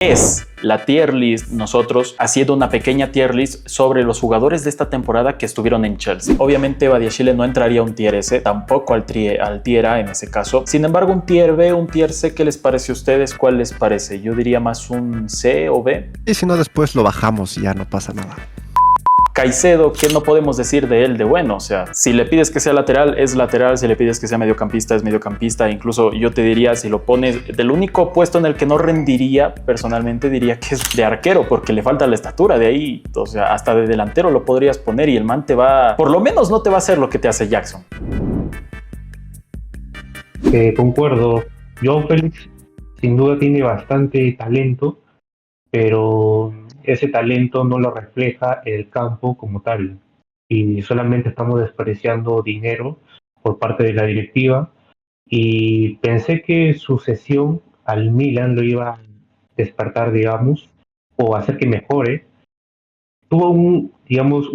es la tier list, nosotros haciendo una pequeña tier list sobre los jugadores de esta temporada que estuvieron en Chelsea. Obviamente Badiashile no entraría a un tier S, tampoco al tier A en ese caso. Sin embargo, un tier B, un tier C, ¿qué les parece a ustedes? ¿Cuál les parece? Yo diría más un C o B. Y si no, después lo bajamos y ya no pasa nada. Caicedo, ¿qué no podemos decir de él de bueno? O sea, si le pides que sea lateral, es lateral. Si le pides que sea mediocampista, es mediocampista. Incluso yo te diría, si lo pones del único puesto en el que no rendiría, personalmente diría que es de arquero, porque le falta la estatura. De ahí, o sea, hasta de delantero lo podrías poner y el man te va, por lo menos no te va a hacer lo que te hace Jackson. Concuerdo. Joao Félix sin duda tiene bastante talento, pero ese talento no lo refleja el campo como tal. Y solamente estamos desperdiciando dinero por parte de la directiva. Y pensé que su cesión al Milan lo iba a despertar, digamos, o hacer que mejore. Tuvo un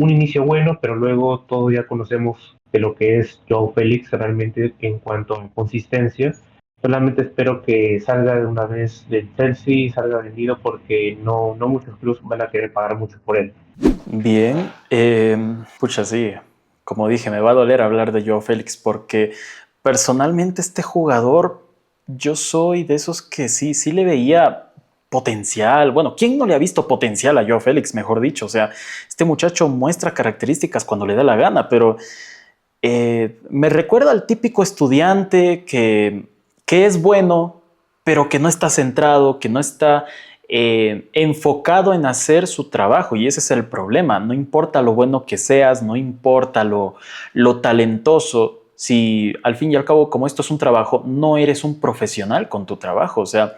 inicio bueno, pero luego todos ya conocemos de lo que es Joao Félix realmente en cuanto a consistencia. Solamente espero que salga de una vez del Chelsea, salga vendido porque no muchos clubes van a querer pagar mucho por él. Bien, pucha, sí, como dije, me va a doler hablar de Joao Félix porque personalmente este jugador, yo soy de esos que sí le veía potencial. Bueno, ¿quién no le ha visto potencial a Joao Félix, mejor dicho? O sea, este muchacho muestra características cuando le da la gana, pero me recuerda al típico estudiante que es bueno, pero que no está centrado, que no está enfocado en hacer su trabajo, y ese es el problema. No importa lo bueno que seas, no importa lo talentoso, si al fin y al cabo, como esto es un trabajo, no eres un profesional con tu trabajo. O sea,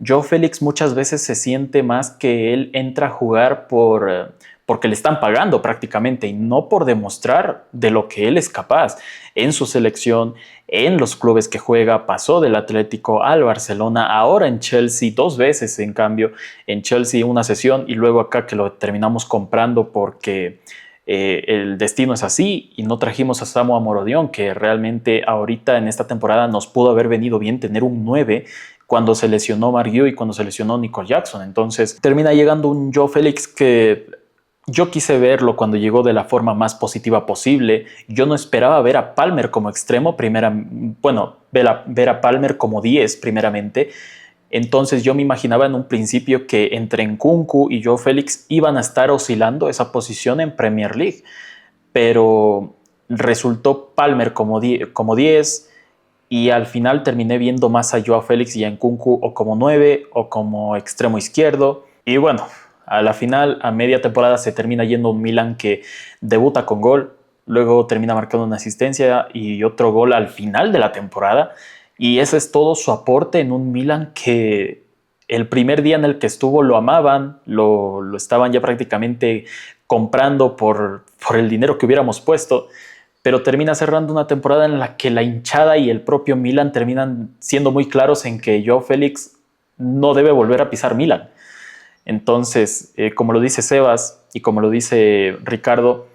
Joao Félix muchas veces se siente más que él entra a jugar porque le están pagando prácticamente y no por demostrar de lo que él es capaz. En su selección, en los clubes que juega, pasó del Atlético al Barcelona, ahora en Chelsea 2 veces, en cambio, en Chelsea una sesión y luego acá que lo terminamos comprando porque el destino es así y no trajimos a Samu Amorodion, que realmente ahorita en esta temporada nos pudo haber venido bien tener un 9 cuando se lesionó Marguiu y cuando se lesionó Nico Jackson. Entonces termina llegando un Joao Félix que yo quise verlo cuando llegó de la forma más positiva posible. Yo no esperaba ver a Palmer como extremo, ver a Palmer como 10 primeramente. Entonces yo me imaginaba en un principio que entre Nkunku y Joao Félix iban a estar oscilando esa posición en Premier League, pero resultó Palmer como 10 y al final terminé viendo más a Joao Félix y a Nkunku o como 9 o como extremo izquierdo. Y bueno, a la final, a media temporada, se termina yendo un Milan que debuta con gol, luego termina marcando una asistencia y otro gol al final de la temporada. Y ese es todo su aporte en un Milan que el primer día en el que estuvo lo amaban, lo estaban ya prácticamente comprando por el dinero que hubiéramos puesto, pero termina cerrando una temporada en la que la hinchada y el propio Milan terminan siendo muy claros en que Joao Félix no debe volver a pisar Milan. Entonces, como lo dice Sebas y como lo dice Ricardo,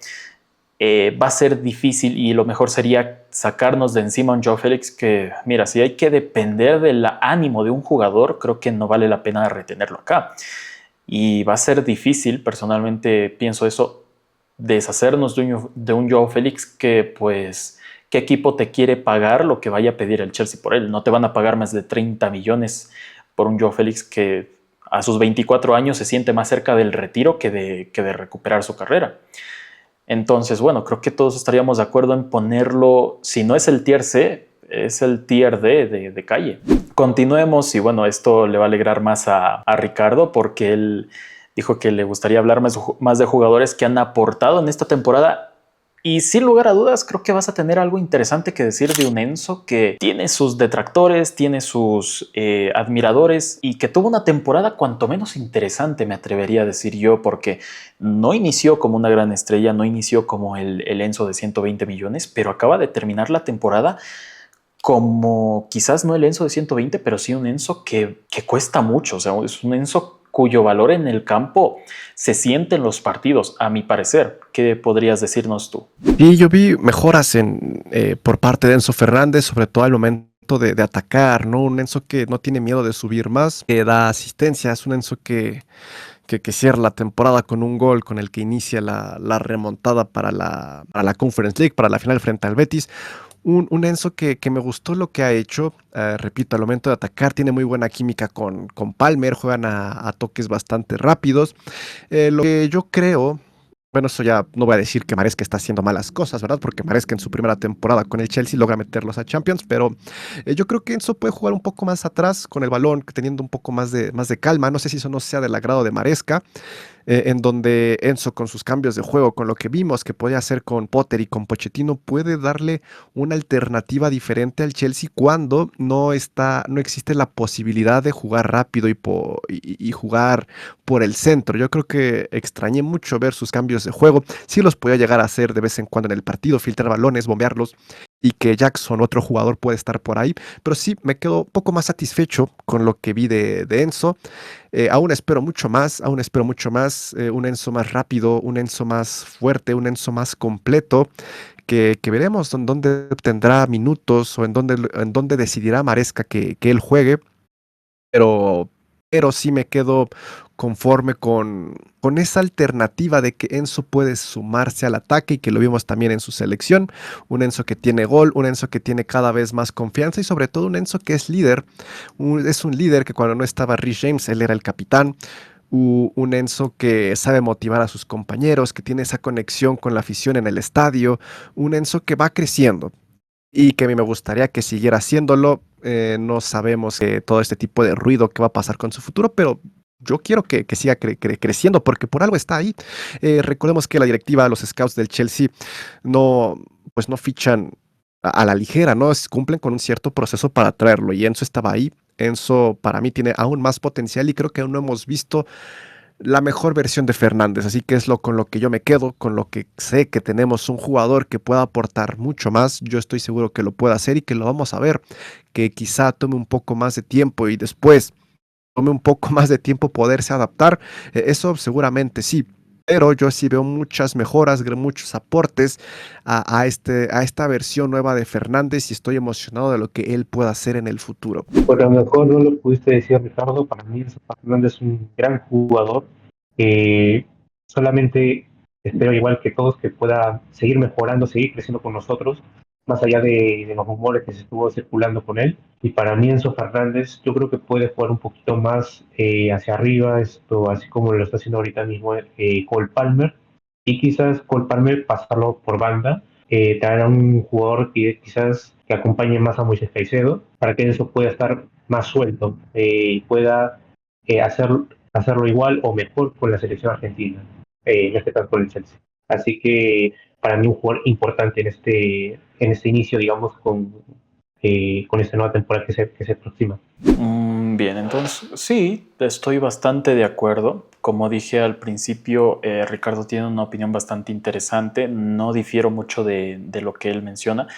va a ser difícil y lo mejor sería sacarnos de encima a un Joao Félix que, mira, si hay que depender del ánimo de un jugador, creo que no vale la pena retenerlo acá. Y va a ser difícil, personalmente pienso eso, deshacernos de un Joao Félix que, pues, ¿qué equipo te quiere pagar lo que vaya a pedir el Chelsea por él? No te van a pagar más de 30 millones por un Joao Félix que a sus 24 años se siente más cerca del retiro que de recuperar su carrera. Entonces, bueno, creo que todos estaríamos de acuerdo en ponerlo, si no es el tier C, es el tier D de calle. Continuemos y bueno, esto le va a alegrar más a Ricardo porque él dijo que le gustaría hablar más de jugadores que han aportado en esta temporada. Y sin lugar a dudas, creo que vas a tener algo interesante que decir de un Enzo que tiene sus detractores, tiene sus admiradores y que tuvo una temporada cuanto menos interesante, me atrevería a decir yo, porque no inició como una gran estrella, no inició como el Enzo de 120 millones, pero acaba de terminar la temporada como quizás no el Enzo de 120, pero sí un Enzo que cuesta mucho. O sea, es un Enzo cuyo valor en el campo se siente en los partidos, a mi parecer. ¿Qué podrías decirnos tú? Y yo vi mejoras por parte de Enzo Fernández, sobre todo al momento momento de atacar, ¿no? Un Enzo que no tiene miedo de subir más, que da asistencias, un Enzo que cierra la temporada con un gol con el que inicia la remontada para la Conference League, para la final frente al Betis. Un Enzo que me gustó lo que ha hecho, repito, al momento de atacar tiene muy buena química con Palmer, juegan a toques bastante rápidos. Lo que yo creo, bueno, eso ya no voy a decir que Maresca está haciendo malas cosas, ¿verdad? Porque Maresca en su primera temporada con el Chelsea logra meterlos a Champions, pero yo creo que Enzo puede jugar un poco más atrás con el balón, teniendo un poco más de calma. No sé si eso no sea del agrado de Maresca, en donde Enzo con sus cambios de juego, con lo que vimos que podía hacer con Potter y con Pochettino, puede darle una alternativa diferente al Chelsea cuando no existe la posibilidad de jugar rápido y jugar por el centro. Yo creo que extrañé mucho ver sus cambios de juego. Sí los podía llegar a hacer de vez en cuando en el partido, filtrar balones, bombearlos, y que Jackson, otro jugador, puede estar por ahí. Pero sí, me quedo un poco más satisfecho con lo que vi de Enzo. Aún espero mucho más, un Enzo más rápido, un Enzo más fuerte, un Enzo más completo, que veremos en dónde tendrá minutos o en dónde decidirá Maresca que él juegue, pero, pero sí me quedo conforme con esa alternativa de que Enzo puede sumarse al ataque y que lo vimos también en su selección. Un Enzo que tiene gol, un Enzo que tiene cada vez más confianza y sobre todo un Enzo que es líder. Es un líder que cuando no estaba Rhys James, él era el capitán. Un Enzo que sabe motivar a sus compañeros, que tiene esa conexión con la afición en el estadio. Un Enzo que va creciendo y que a mí me gustaría que siguiera haciéndolo. No sabemos todo este tipo de ruido que va a pasar con su futuro, pero yo quiero que siga creciendo porque por algo está ahí. Recordemos que la directiva, los scouts del Chelsea, no, pues no fichan a la ligera, ¿no? Cumplen con un cierto proceso para traerlo y Enzo estaba ahí. Enzo para mí tiene aún más potencial y creo que aún no hemos visto la mejor versión de Fernández, así que con lo que yo me quedo, con lo que sé que tenemos un jugador que pueda aportar mucho más. Yo estoy seguro que lo puede hacer y que lo vamos a ver, que quizá tome un poco más de tiempo y después tome un poco más de tiempo poderse adaptar. Eso seguramente sí, pero yo sí veo muchas mejoras, muchos aportes a esta versión nueva de Fernández y estoy emocionado de lo que él pueda hacer en el futuro. Pues a lo mejor no lo pudiste decir, Ricardo. Para mí, Enzo Fernández es un gran jugador que solamente espero, igual que todos, que pueda seguir mejorando, seguir creciendo con nosotros, más allá de los rumores que se estuvo circulando con él. Y para mí, Enzo Fernández, yo creo que puede jugar un poquito más hacia arriba, así como lo está haciendo ahorita mismo Cole Palmer, y quizás Cole Palmer pasarlo por banda, traer a un jugador que quizás que acompañe más a Moisés Caicedo para que eso pueda estar más suelto y pueda hacerlo igual o mejor con la selección argentina, en este caso con el Chelsea. Así que para mí un jugador importante en este inicio, digamos, con esta nueva temporada que se aproxima. Bien, entonces sí, estoy bastante de acuerdo. Como dije al principio, Ricardo tiene una opinión bastante interesante. No difiero mucho de lo que él menciona.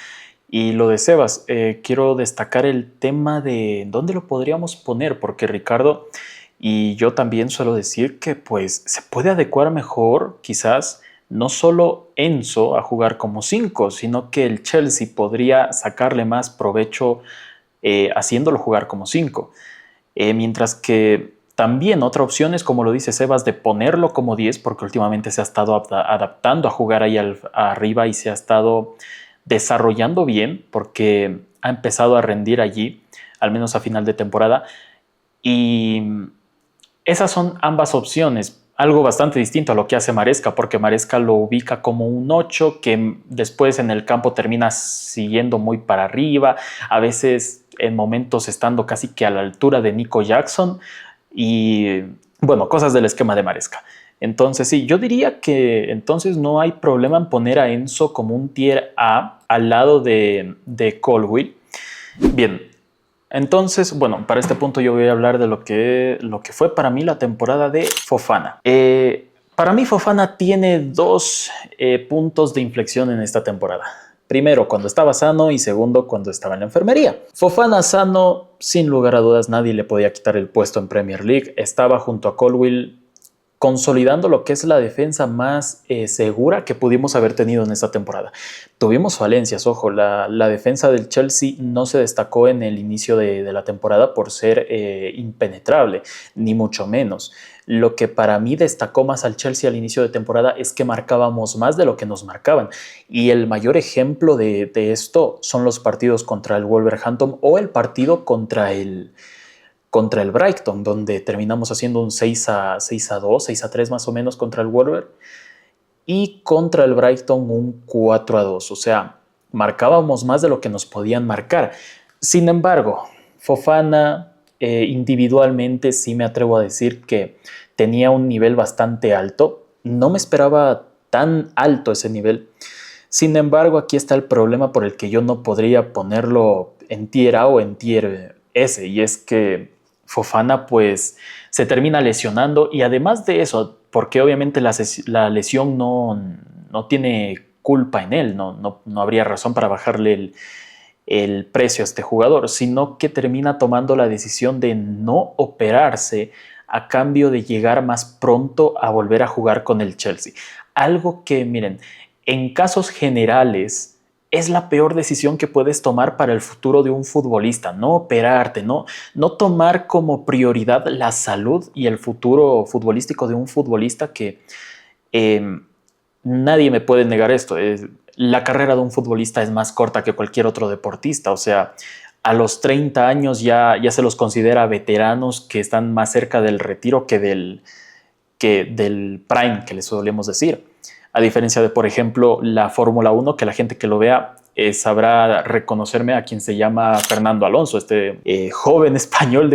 Y lo de Sebas, quiero destacar el tema de dónde lo podríamos poner, porque Ricardo y yo también suelo decir que pues se puede adecuar mejor quizás no solo Enzo a jugar como 5, sino que el Chelsea podría sacarle más provecho haciéndolo jugar como 5. Mientras que también otra opción es, como lo dice Sebas, de ponerlo como 10, porque últimamente se ha estado adaptando a jugar ahí arriba y se ha estado desarrollando bien, porque ha empezado a rendir allí, al menos a final de temporada. Y esas son ambas opciones. Algo bastante distinto a lo que hace Maresca, porque Maresca lo ubica como un 8 que después en el campo termina siguiendo muy para arriba, a veces en momentos estando casi que a la altura de Nico Jackson y bueno, cosas del esquema de Maresca. Entonces sí, yo diría que entonces no hay problema en poner a Enzo como un tier A al lado de Colwill. Bien, entonces, bueno, para este punto yo voy a hablar de lo que fue para mí la temporada de Fofana. Para mí Fofana tiene dos puntos de inflexión en esta temporada. Primero, cuando estaba sano y segundo, cuando estaba en la enfermería. Fofana sano, sin lugar a dudas, nadie le podía quitar el puesto en Premier League. Estaba junto a Colwill consolidando lo que es la defensa más segura que pudimos haber tenido en esta temporada. Tuvimos falencias, ojo, la defensa del Chelsea no se destacó en el inicio de la temporada por ser impenetrable, ni mucho menos. Lo que para mí destacó más al Chelsea al inicio de temporada es que marcábamos más de lo que nos marcaban. Y el mayor ejemplo de esto son los partidos contra el Wolverhampton o el partido contra el Brighton, donde terminamos haciendo un 6-2, 6-3 más o menos contra el Wolver, y contra el Brighton un 4-2. O sea, marcábamos más de lo que nos podían marcar. Sin embargo, Fofana individualmente sí me atrevo a decir que tenía un nivel bastante alto. No me esperaba tan alto ese nivel. Sin embargo, aquí está el problema por el que yo no podría ponerlo en tier A o en tier S, y es que Fofana pues se termina lesionando, y además de eso, porque obviamente la lesión no tiene culpa en él, no habría razón para bajarle el precio a este jugador, sino que termina tomando la decisión de no operarse a cambio de llegar más pronto a volver a jugar con el Chelsea. Algo que, miren, en casos generales es la peor decisión que puedes tomar para el futuro de un futbolista, no operarte, no tomar como prioridad la salud y el futuro futbolístico de un futbolista que nadie me puede negar esto. La carrera de un futbolista es más corta que cualquier otro deportista, o sea, a los 30 años ya se los considera veteranos que están más cerca del retiro que del prime, que les solemos decir. A diferencia de, por ejemplo, la Fórmula 1, que la gente que lo vea sabrá reconocerme a quien se llama Fernando Alonso, este joven español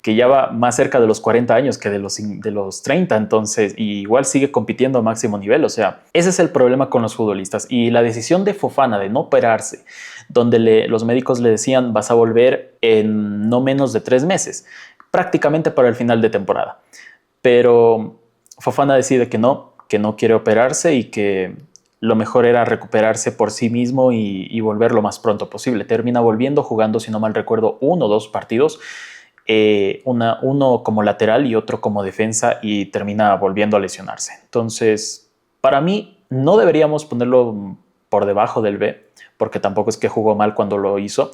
que ya va más cerca de los 40 años que de los 30, entonces, y igual sigue compitiendo a máximo nivel. O sea, ese es el problema con los futbolistas. Y la decisión de Fofana de no operarse, donde los médicos le decían vas a volver en no menos de 3 meses, prácticamente para el final de temporada. Pero Fofana decide que no quiere operarse y que lo mejor era recuperarse por sí mismo y volver lo más pronto posible. Termina volviendo, jugando, si no mal recuerdo, 1 o 2 partidos, uno como lateral y otro como defensa, y termina volviendo a lesionarse. Entonces, para mí, no deberíamos ponerlo por debajo del B, porque tampoco es que jugó mal cuando lo hizo,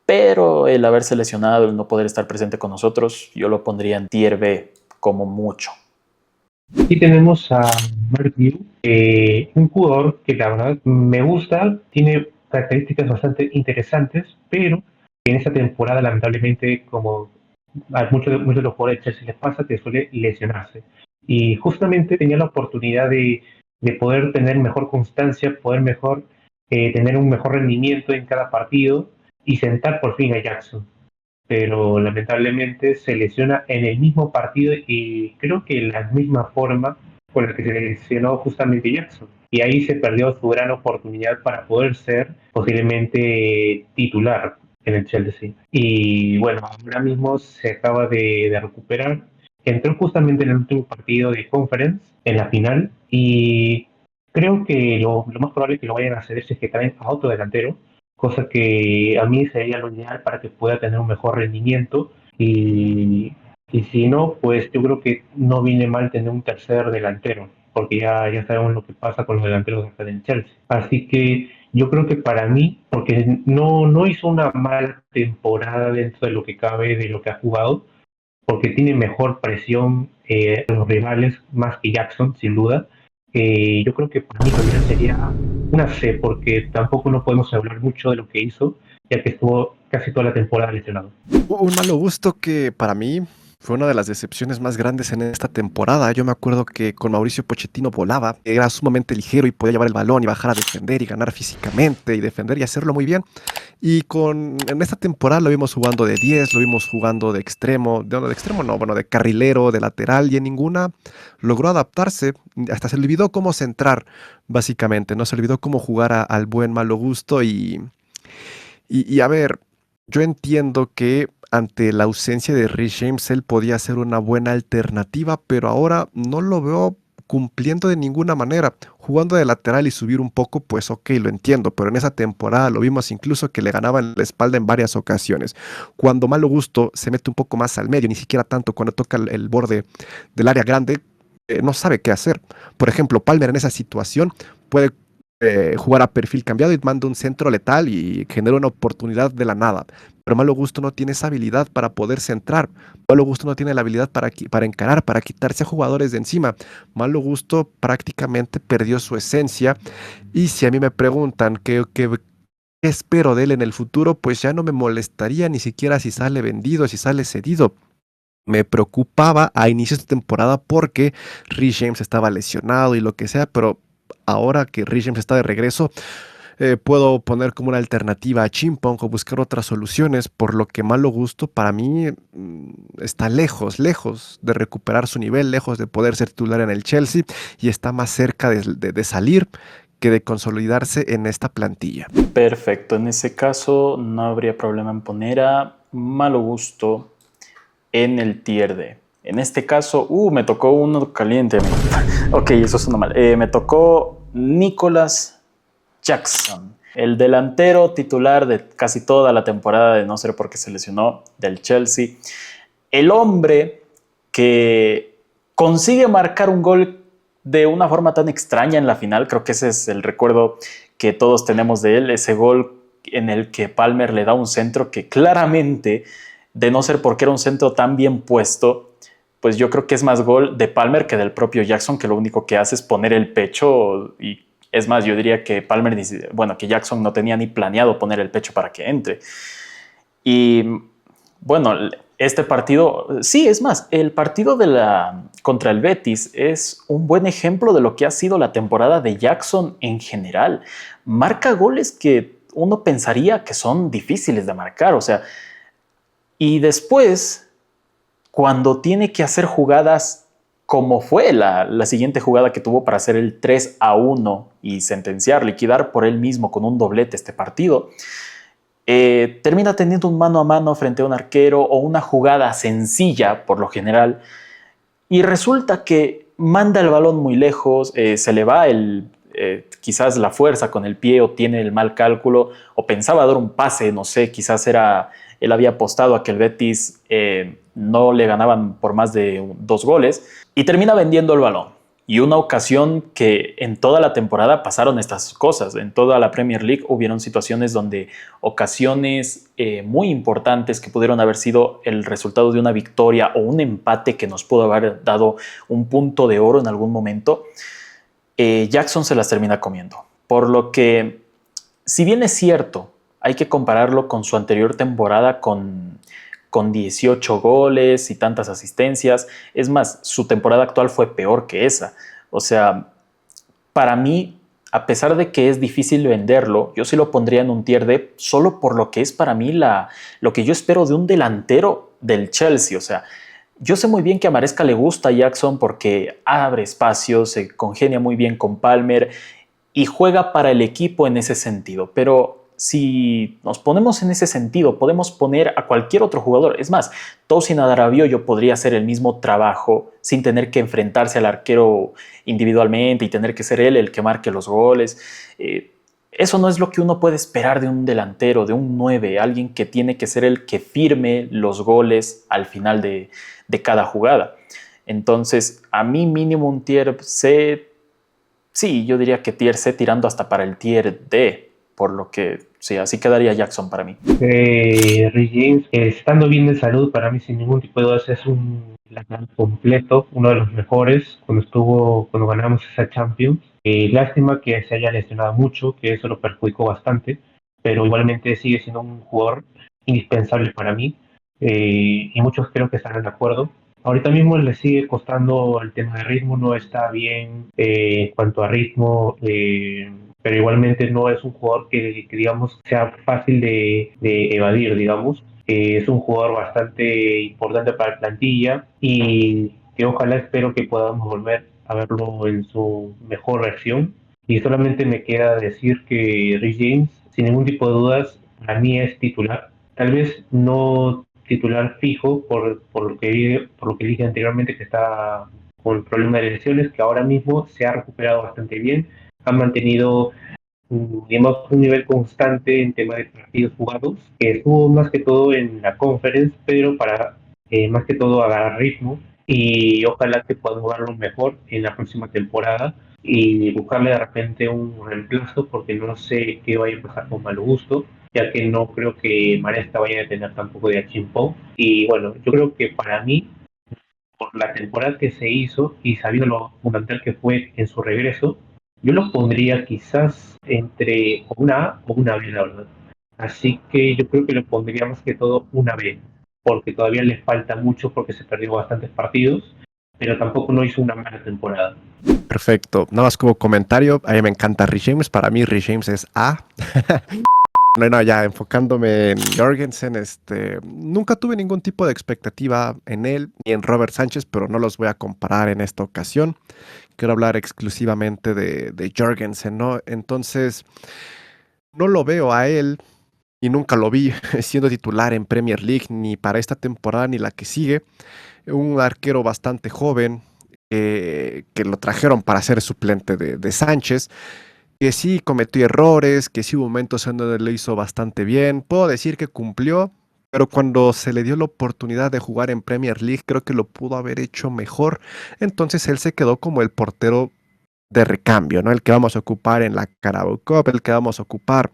pero el haberse lesionado, el no poder estar presente con nosotros, yo lo pondría en tier B como mucho. Aquí tenemos a Mark View, un jugador que la verdad me gusta, tiene características bastante interesantes, pero en esta temporada lamentablemente, como a muchos de los jugadores de Chelsea les pasa, que suele lesionarse. Y justamente tenía la oportunidad de poder tener mejor constancia, tener un mejor rendimiento en cada partido y sentar por fin a Jackson, pero lamentablemente se lesiona en el mismo partido y creo que la misma forma con la que se lesionó justamente Jackson. Y ahí se perdió su gran oportunidad para poder ser posiblemente titular en el Chelsea. Y bueno, ahora mismo se acaba de recuperar. Entró justamente en el último partido de Conference, en la final, y creo que lo más probable que lo vayan a hacer es que traen a otro delantero, cosa que a mí sería lo ideal para que pueda tener un mejor rendimiento, y si no, pues yo creo que no viene mal tener un tercer delantero, porque ya sabemos lo que pasa con los delanteros acá del Chelsea. Así que yo creo que para mí, porque no hizo una mala temporada dentro de lo que cabe, de lo que ha jugado, porque tiene mejor presión a los rivales, más que Jackson, sin duda. Yo creo que para mí también sería una C, porque tampoco no podemos hablar mucho de lo que hizo, ya que estuvo casi toda la temporada lesionado. Un malo gusto que para mí fue una de las decepciones más grandes en esta temporada. Yo me acuerdo que con Mauricio Pochettino volaba, era sumamente ligero y podía llevar el balón y bajar a defender y ganar físicamente y defender y hacerlo muy bien. Y en esta temporada lo vimos jugando de 10, lo vimos jugando de extremo, de carrilero, de lateral, y en ninguna logró adaptarse. Hasta se le olvidó cómo centrar, básicamente, ¿no? Se le olvidó cómo jugar al buen malo gusto y a ver, yo entiendo que ante la ausencia de Reece James él podía ser una buena alternativa, pero ahora no lo veo cumpliendo de ninguna manera. Jugando de lateral y subir un poco, pues ok, lo entiendo, pero en esa temporada lo vimos incluso que le ganaban la espalda en varias ocasiones. Cuando malo gusto se mete un poco más al medio, ni siquiera tanto cuando toca el borde del área grande, no sabe qué hacer. Por ejemplo, Palmer en esa situación puede jugar a perfil cambiado y manda un centro letal y genera una oportunidad de la nada. Pero Malo Gusto no tiene esa habilidad para poder centrar. Malo Gusto no tiene la habilidad para encarar, para quitarse a jugadores de encima. Malo Gusto prácticamente perdió su esencia. Y si a mí me preguntan qué espero de él en el futuro, pues ya no me molestaría ni siquiera si sale vendido, si sale cedido. Me preocupaba a inicios de temporada porque Rhys James estaba lesionado y lo que sea, pero ahora que Rhys James está de regreso, puedo poner como una alternativa a Chimpong o buscar otras soluciones, por lo que Malo Gusto para mí está lejos de recuperar su nivel, lejos de poder ser titular en el Chelsea y está más cerca de salir que de consolidarse en esta plantilla. Perfecto, en ese caso no habría problema en poner a Malo Gusto en el tier D. En este caso, me tocó uno caliente. Ok, eso suena mal. Me tocó Nicolas Jackson, el delantero titular de casi toda la temporada, de no ser porque se lesionó, del Chelsea. El hombre que consigue marcar un gol de una forma tan extraña en la final. Creo que ese es el recuerdo que todos tenemos de él, ese gol en el que Palmer le da un centro que claramente, de no ser porque era un centro tan bien puesto, pues yo creo que es más gol de Palmer que del propio Jackson, que lo único que hace es poner el pecho. Y es más, yo diría que Palmer, bueno, que Jackson no tenía ni planeado poner el pecho para que entre. Y bueno, este partido, sí, es más, el partido contra el Betis es un buen ejemplo de lo que ha sido la temporada de Jackson en general. Marca goles que uno pensaría que son difíciles de marcar, o sea, y después, cuando tiene que hacer jugadas como fue la siguiente jugada que tuvo para hacer el 3-1 y sentenciar, liquidar por él mismo con un doblete este partido, termina teniendo un mano a mano frente a un arquero o una jugada sencilla por lo general, y resulta que manda el balón muy lejos, se le va quizás la fuerza con el pie, o tiene el mal cálculo, o pensaba dar un pase, no sé, quizás él había apostado a que el Betis no le ganaban por más de 2 goles, y termina vendiendo el balón. Y una ocasión que en toda la temporada pasaron estas cosas. En toda la Premier League hubieron situaciones donde ocasiones muy importantes que pudieron haber sido el resultado de una victoria o un empate que nos pudo haber dado un punto de oro en algún momento, Jackson se las termina comiendo. Por lo que, si bien es cierto, hay que compararlo con su anterior temporada con 18 goles y tantas asistencias. Es más, su temporada actual fue peor que esa. O sea, para mí, a pesar de que es difícil venderlo, yo sí lo pondría en un tier D solo por lo que es para mí lo que yo espero de un delantero del Chelsea. O sea, yo sé muy bien que a Maresca le gusta a Jackson porque abre espacios, se congenia muy bien con Palmer y juega para el equipo en ese sentido, pero si nos ponemos en ese sentido, podemos poner a cualquier otro jugador. Es más, Tosin Adarabioyo podría hacer el mismo trabajo sin tener que enfrentarse al arquero individualmente y tener que ser él el que marque los goles. Eso no es lo que uno puede esperar de un delantero, de un 9, alguien que tiene que ser el que firme los goles al final de cada jugada. Entonces, a mí mínimo un tier C, sí, yo diría que tier C tirando hasta para el tier D, por lo que sí, así quedaría Jackson para mí. Rhys James, estando bien de salud, para mí sin ningún tipo de dudas es un lateral completo, uno de los mejores cuando ganamos esa Champions. Lástima que se haya lesionado mucho, que eso lo perjudicó bastante, pero igualmente sigue siendo un jugador indispensable para mí, y muchos creo que estarán de acuerdo. Ahorita mismo le sigue costando el tema de ritmo, no está bien en cuanto a ritmo, pero igualmente no es un jugador que digamos sea fácil de evadir, digamos. Es un jugador bastante importante para la plantilla y que ojalá espero que podamos volver a verlo en su mejor versión. Y solamente me queda decir que Rhys James, sin ningún tipo de dudas, para mí es titular. Tal vez no titular fijo por lo que dije anteriormente, que está con problemas de lesiones, que ahora mismo se ha recuperado bastante bien, ha mantenido digamos, un nivel constante en tema de partidos jugados, que estuvo más que todo en la conference, pero para más que todo agarrar ritmo y ojalá que podamos verlo mejor en la próxima temporada y buscarle de repente un reemplazo porque no sé qué vaya a pasar con Malo Gusto, ya que no creo que Maresca vaya a tener tampoco de Achimpong. Y bueno, yo creo que para mí, por la temporada que se hizo y sabiendo lo fundamental que fue en su regreso, yo lo pondría quizás entre una A o una B, la verdad. Así que yo creo que lo pondría más que todo una B, porque todavía le falta mucho porque se perdió bastantes partidos, pero tampoco no hizo una mala temporada. Perfecto. Nada más como comentario, a mí me encanta Rhys James. Para mí Rhys James es A. No, no, ya enfocándome en Jorgensen, nunca tuve ningún tipo de expectativa en él ni en Robert Sánchez, pero no los voy a comparar en esta ocasión. Quiero hablar exclusivamente de Jorgensen, ¿no? Entonces, no lo veo a él y nunca lo vi siendo titular en Premier League, ni para esta temporada ni la que sigue. Un arquero bastante joven, que lo trajeron para ser suplente de Sánchez, que sí cometió errores, que sí hubo momentos en donde lo hizo bastante bien. Puedo decir que cumplió, pero cuando se le dio la oportunidad de jugar en Premier League, creo que lo pudo haber hecho mejor. Entonces él se quedó como el portero de recambio, ¿no? El que vamos a ocupar en la Carabao Cup, el que vamos a ocupar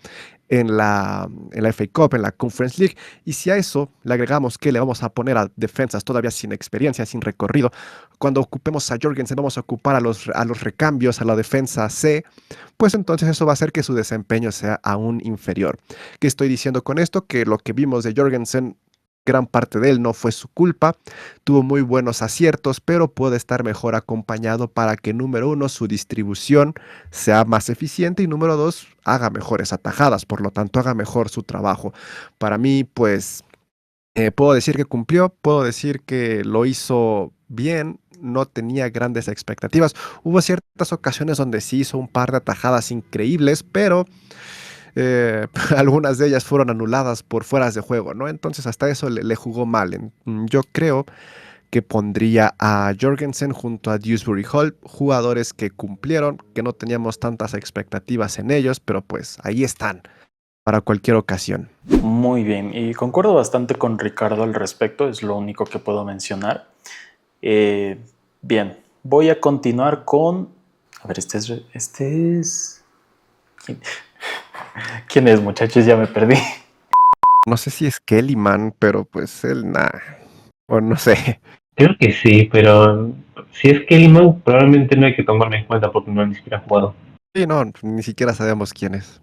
en la FA Cup, en la Conference League. Y si a eso le agregamos que le vamos a poner a defensas todavía sin experiencia, sin recorrido, cuando ocupemos a Jorgensen vamos a ocupar a los recambios, a la defensa C, pues entonces eso va a hacer que su desempeño sea aún inferior. ¿Qué estoy diciendo con esto? Que lo que vimos de Jorgensen, gran parte de él no fue su culpa, tuvo muy buenos aciertos, pero puede estar mejor acompañado para que, número uno, su distribución sea más eficiente y, número dos, haga mejores atajadas, por lo tanto, haga mejor su trabajo. Para mí, pues, puedo decir que cumplió, puedo decir que lo hizo bien. No tenía grandes expectativas. Hubo ciertas ocasiones donde sí hizo un par de atajadas increíbles, pero algunas de ellas fueron anuladas por fueras de juego, ¿no? Entonces hasta eso le jugó mal. Yo creo que pondría a Jorgensen junto a Dewsbury Hall, jugadores que cumplieron, que no teníamos tantas expectativas en ellos, pero pues ahí están para cualquier ocasión. Muy bien, y concuerdo bastante con Ricardo al respecto, es lo único que puedo mencionar. Bien, voy a continuar con... A ver, este es... ¿Quién es, muchachos? Ya me perdí. No sé si es Kellyman, pero pues él nada. O no sé. Creo que sí, pero si es Kellyman, probablemente no hay que tomarlo en cuenta porque no ni siquiera ha jugado. Sí, no, ni siquiera sabemos quién es.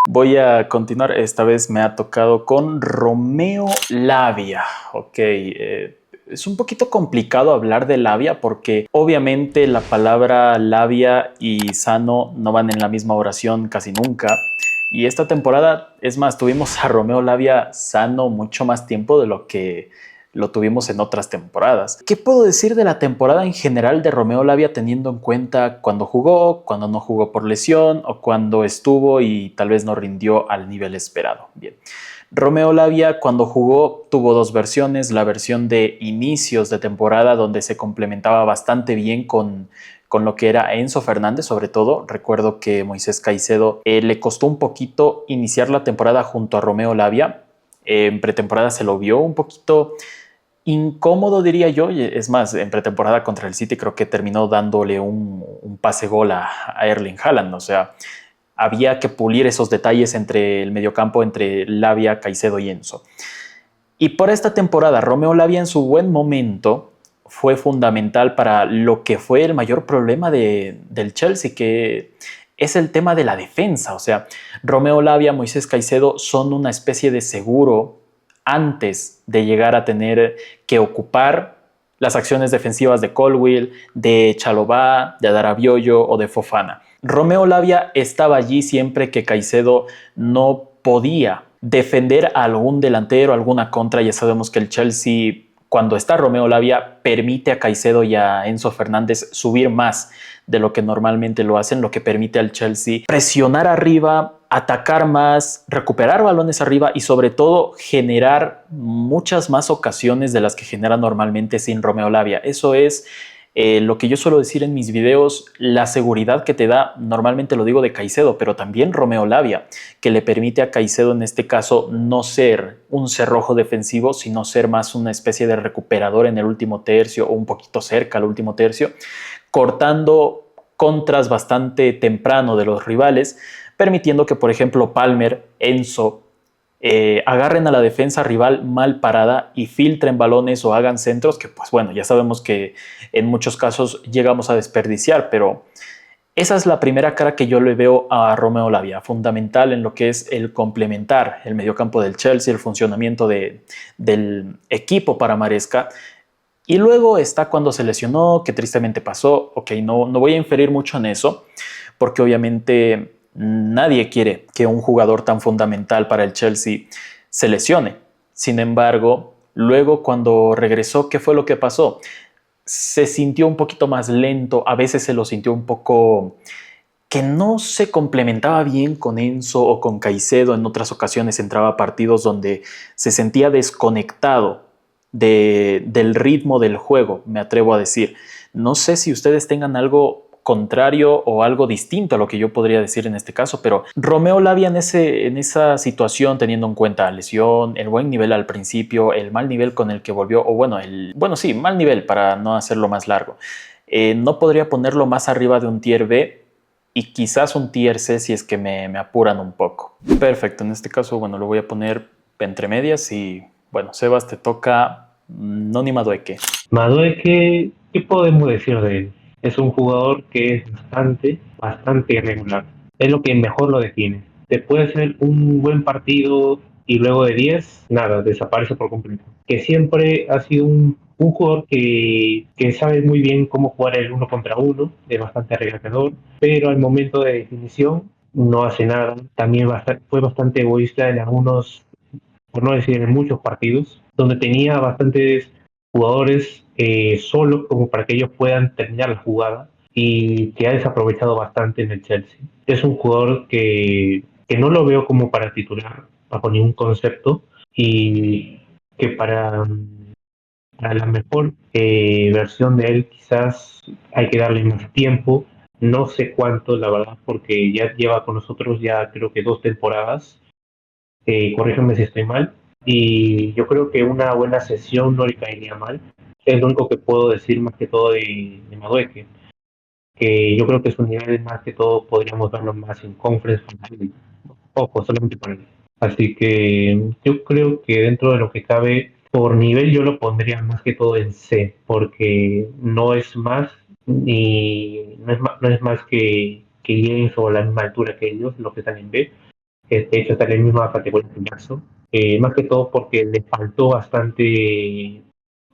Voy a continuar, esta vez me ha tocado con Romeo Lavia. Ok, es un poquito complicado hablar de Lavia porque obviamente la palabra Lavia y sano no van en la misma oración casi nunca. Y esta temporada, es más, tuvimos a Romeo Lavia sano mucho más tiempo de lo que lo tuvimos en otras temporadas. ¿Qué puedo decir de la temporada en general de Romeo Lavia teniendo en cuenta cuando jugó, cuando no jugó por lesión o cuando estuvo y tal vez no rindió al nivel esperado? Bien. Romeo Lavia cuando jugó tuvo dos versiones, la versión de inicios de temporada donde se complementaba bastante bien con lo que era Enzo Fernández, sobre todo. Recuerdo que Moisés Caicedo le costó un poquito iniciar la temporada junto a Romeo Lavia. En pretemporada se lo vio un poquito incómodo, diría yo. Es más, en pretemporada contra el City creo que terminó dándole un pase gol a Erling Haaland. O sea, había que pulir esos detalles entre el mediocampo, entre Lavia, Caicedo y Enzo. Y por esta temporada, Romeo Lavia en su buen momento fue fundamental para lo que fue el mayor problema del Chelsea, que es el tema de la defensa. O sea, Romeo Lavia, Moisés Caicedo son una especie de seguro antes de llegar a tener que ocupar las acciones defensivas de Colwill, de Chalobah, de Adarabioyo o de Fofana. Romeo Lavia estaba allí siempre que Caicedo no podía defender a algún delantero, alguna contra. Ya sabemos que el Chelsea, cuando está Romeo Lavia, permite a Caicedo y a Enzo Fernández subir más de lo que normalmente lo hacen, lo que permite al Chelsea presionar arriba, atacar más, recuperar balones arriba y sobre todo generar muchas más ocasiones de las que genera normalmente sin Romeo Lavia. Eso es Lo que yo suelo decir en mis videos, la seguridad que te da, normalmente lo digo de Caicedo, pero también Romeo Lavia, que le permite a Caicedo en este caso no ser un cerrojo defensivo, sino ser más una especie de recuperador en el último tercio o un poquito cerca al último tercio, cortando contras bastante temprano de los rivales, permitiendo que, por ejemplo, Palmer, Enzo, agarren a la defensa rival mal parada y filtren balones o hagan centros que, pues bueno, ya sabemos que en muchos casos llegamos a desperdiciar, pero esa es la primera cara que yo le veo a Romeo Lavia, fundamental en lo que es el complementar el mediocampo del Chelsea, el funcionamiento del equipo para Maresca. Y luego está cuando se lesionó, que tristemente pasó. Ok, no voy a inferir mucho en eso, porque obviamente nadie quiere que un jugador tan fundamental para el Chelsea se lesione. Sin embargo, luego cuando regresó, ¿qué fue lo que pasó? Se sintió un poquito más lento, a veces se lo sintió un poco que no se complementaba bien con Enzo o con Caicedo. En otras ocasiones entraba a partidos donde se sentía desconectado del ritmo del juego, me atrevo a decir. No sé si ustedes tengan algo contrario o algo distinto a lo que yo podría decir en este caso, pero Romeo Lavia en esa situación, teniendo en cuenta la lesión, el buen nivel al principio, el mal nivel con el que volvió, o bueno, sí, mal nivel para no hacerlo más largo, no podría ponerlo más arriba de un tier B y quizás un tier C si es que me apuran un poco. Perfecto, en este caso, bueno, lo voy a poner entre medias y, bueno, Sebas, te toca Noni Madueke. Madueke, ¿qué podemos decir de él? Es un jugador que es bastante irregular. Es lo que mejor lo define. Te puede hacer un buen partido y luego de 10 nada, desaparece por completo. Que siempre ha sido un jugador que sabe muy bien cómo jugar el uno contra uno, es bastante arreglador, pero al momento de definición no hace nada. También fue bastante egoísta en algunos, por no decir en muchos partidos, donde tenía bastantes jugadores solos como para que ellos puedan terminar la jugada y que ha desaprovechado bastante en el Chelsea. Es un jugador que no lo veo como para titular bajo ningún concepto y que para la mejor versión de él quizás hay que darle más tiempo. No sé cuánto, la verdad, porque ya lleva con nosotros ya creo que 2 temporadas, corrígeme si estoy mal, y yo creo que una buena sesión no le caería mal. Es lo único que puedo decir más que todo de Madueke, que yo creo que su nivel más que todo podríamos verlo más en conference, ojo, solamente por él. Así que yo creo que dentro de lo que cabe, por nivel yo lo pondría más que todo en C, porque no es más ni no es más que James o la misma altura que ellos, los que están en B. De hecho está en la misma categoría que Jackson. Más que todo porque le faltó bastante,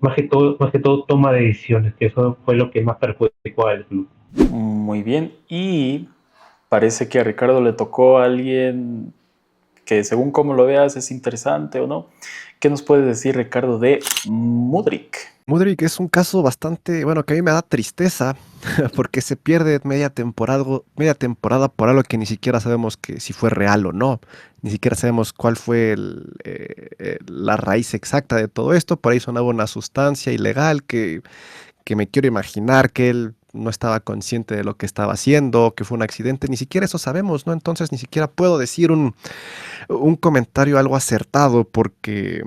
más que todo toma de decisiones, que eso fue lo que más perjudicó al club. Muy bien, y parece que a Ricardo le tocó a alguien que según cómo lo veas es interesante o no. ¿Qué nos puedes decir, Ricardo, de Mudryk? Mudryk es un caso bastante, bueno, que a mí me da tristeza porque se pierde media temporada por algo que ni siquiera sabemos que si fue real o no. Ni siquiera sabemos cuál fue la raíz exacta de todo esto. Por ahí sonaba una sustancia ilegal que me quiero imaginar que él no estaba consciente de lo que estaba haciendo, que fue un accidente. Ni siquiera eso sabemos, ¿no? Entonces ni siquiera puedo decir un comentario algo acertado porque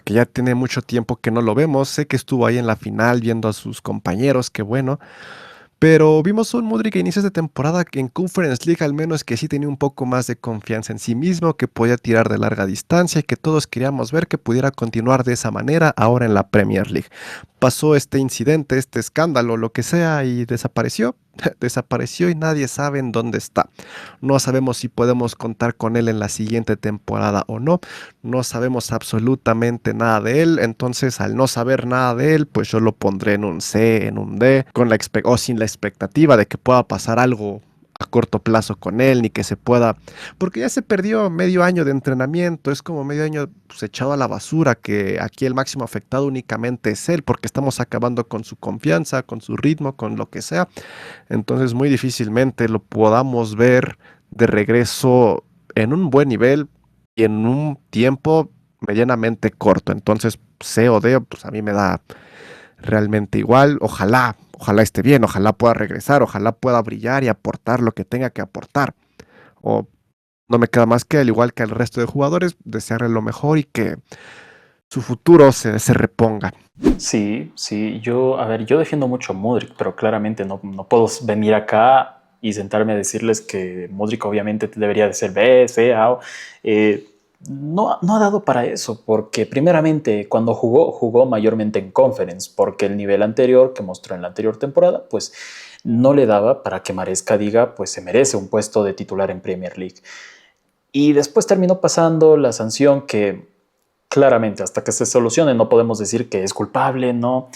ya tiene mucho tiempo que no lo vemos. Sé que estuvo ahí en la final viendo a sus compañeros, qué bueno. Pero vimos un Mudryk a inicios de temporada que en Conference League al menos que sí tenía un poco más de confianza en sí mismo, que podía tirar de larga distancia y que todos queríamos ver que pudiera continuar de esa manera ahora en la Premier League. Pasó este incidente, este escándalo, lo que sea, y desapareció. Desapareció y nadie sabe en dónde está. No sabemos si podemos contar con él en la siguiente temporada o no. No sabemos absolutamente nada de él. Entonces, al no saber nada de él, pues yo lo pondré en un C, en un D, o sin la expectativa de que pueda pasar algo a corto plazo con él, ni que se pueda, porque ya se perdió medio año de entrenamiento, es como medio año pues, echado a la basura, que aquí el máximo afectado únicamente es él, porque estamos acabando con su confianza, con su ritmo, con lo que sea. Entonces muy difícilmente lo podamos ver de regreso en un buen nivel y en un tiempo medianamente corto. Entonces C o D, pues a mí realmente igual. Ojalá esté bien, ojalá pueda regresar, ojalá pueda brillar y aportar lo que tenga que aportar. O no me queda más que, al igual que al resto de jugadores, desearle lo mejor y que su futuro se reponga. Sí, yo defiendo mucho a Modric, pero claramente no puedo venir acá y sentarme a decirles que Modric obviamente debería de ser B, C, A. No ha dado para eso, porque primeramente cuando jugó mayormente en Conference, porque el nivel anterior que mostró en la anterior temporada, pues no le daba para que Maresca diga, pues se merece un puesto de titular en Premier League. Y después terminó pasando la sanción que claramente hasta que se solucione no podemos decir que es culpable, ¿no?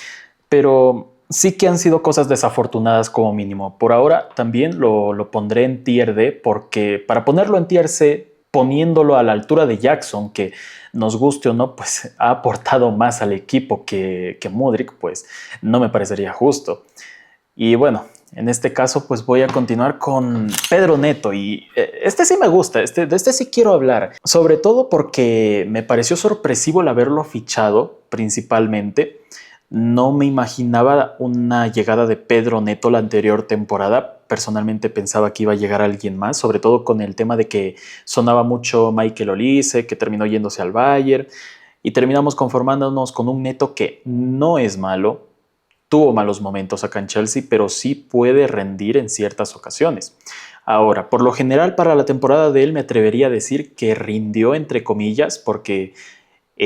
Pero sí que han sido cosas desafortunadas como mínimo. Por ahora también lo pondré en tier D, porque para ponerlo en tier C, poniéndolo a la altura de Jackson, que nos guste o no, pues ha aportado más al equipo que Modric, pues no me parecería justo. Y bueno, en este caso pues voy a continuar con Pedro Neto, y este sí me gusta, de este sí quiero hablar, sobre todo porque me pareció sorpresivo el haberlo fichado principalmente. No me imaginaba una llegada de Pedro Neto la anterior temporada. Personalmente pensaba que iba a llegar alguien más, sobre todo con el tema de que sonaba mucho Michael Olise, que terminó yéndose al Bayern, y terminamos conformándonos con un Neto que no es malo. Tuvo malos momentos acá en Chelsea, pero sí puede rendir en ciertas ocasiones. Ahora, por lo general para la temporada de él me atrevería a decir que rindió entre comillas, porque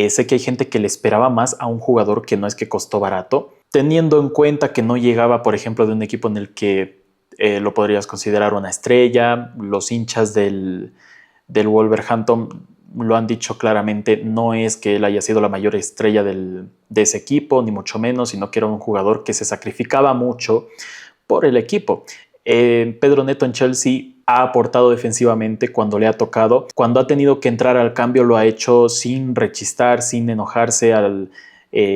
sé que hay gente que le esperaba más a un jugador que no es que costó barato, teniendo en cuenta que no llegaba, por ejemplo, de un equipo en el que lo podrías considerar una estrella. Los hinchas del Wolverhampton lo han dicho claramente, no es que él haya sido la mayor estrella de ese equipo, ni mucho menos, sino que era un jugador que se sacrificaba mucho por el equipo. Pedro Neto en Chelsea ha aportado defensivamente cuando le ha tocado. Cuando ha tenido que entrar al cambio lo ha hecho sin rechistar, sin enojarse,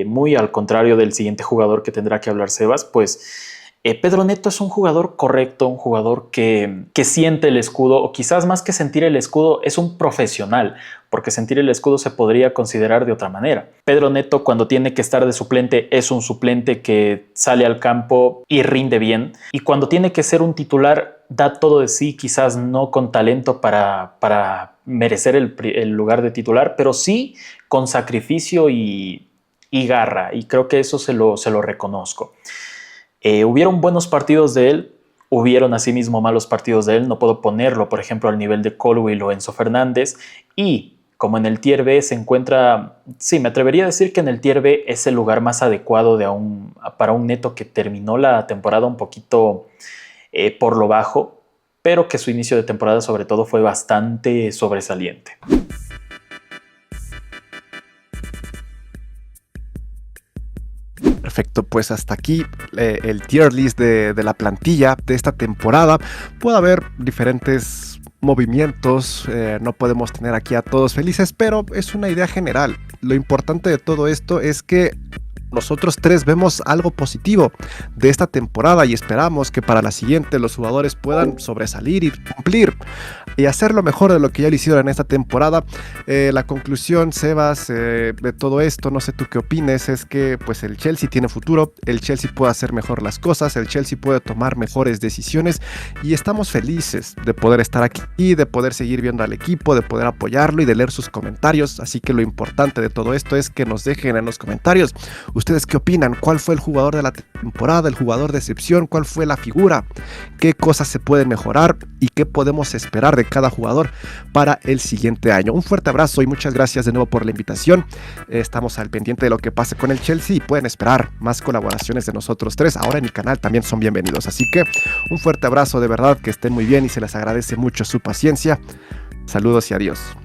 muy al contrario del siguiente jugador que tendrá que hablar Sebas. Pues Pedro Neto es un jugador correcto, un jugador que siente el escudo, o quizás más que sentir el escudo, es un profesional, porque sentir el escudo se podría considerar de otra manera. Pedro Neto, cuando tiene que estar de suplente, es un suplente que sale al campo y rinde bien, y cuando tiene que ser un titular da todo de sí, quizás no con talento para merecer el lugar de titular, pero sí con sacrificio y garra, y creo que eso se lo reconozco. Hubieron buenos partidos de él, hubieron asimismo malos partidos de él. No puedo ponerlo, por ejemplo, al nivel de Colwill o Enzo Fernández. Y como en el tier B se encuentra, sí, me atrevería a decir que en el tier B es el lugar más adecuado para un Neto que terminó la temporada un poquito por lo bajo, pero que su inicio de temporada sobre todo fue bastante sobresaliente. Perfecto, pues hasta aquí el tier list de la plantilla de esta temporada. Puede haber diferentes movimientos, no podemos tener aquí a todos felices, pero es una idea general. Lo importante de todo esto es que nosotros tres vemos algo positivo de esta temporada y esperamos que para la siguiente los jugadores puedan sobresalir y cumplir y hacer lo mejor de lo que ya lo hicieron en esta temporada. La conclusión, Sebas, de todo esto, no sé tú qué opines, es que pues el Chelsea tiene futuro, el Chelsea puede hacer mejor las cosas, el Chelsea puede tomar mejores decisiones y estamos felices de poder estar aquí, de poder seguir viendo al equipo, de poder apoyarlo y de leer sus comentarios. Así que lo importante de todo esto es que nos dejen en los comentarios ¿ustedes qué opinan? ¿Cuál fue el jugador de la temporada, el jugador de excepción? ¿Cuál fue la figura? ¿Qué cosas se pueden mejorar? ¿Y qué podemos esperar de cada jugador para el siguiente año? Un fuerte abrazo y muchas gracias de nuevo por la invitación. Estamos al pendiente de lo que pase con el Chelsea y pueden esperar más colaboraciones de nosotros tres. Ahora en mi canal también son bienvenidos. Así que un fuerte abrazo, de verdad, que estén muy bien y se les agradece mucho su paciencia. Saludos y adiós.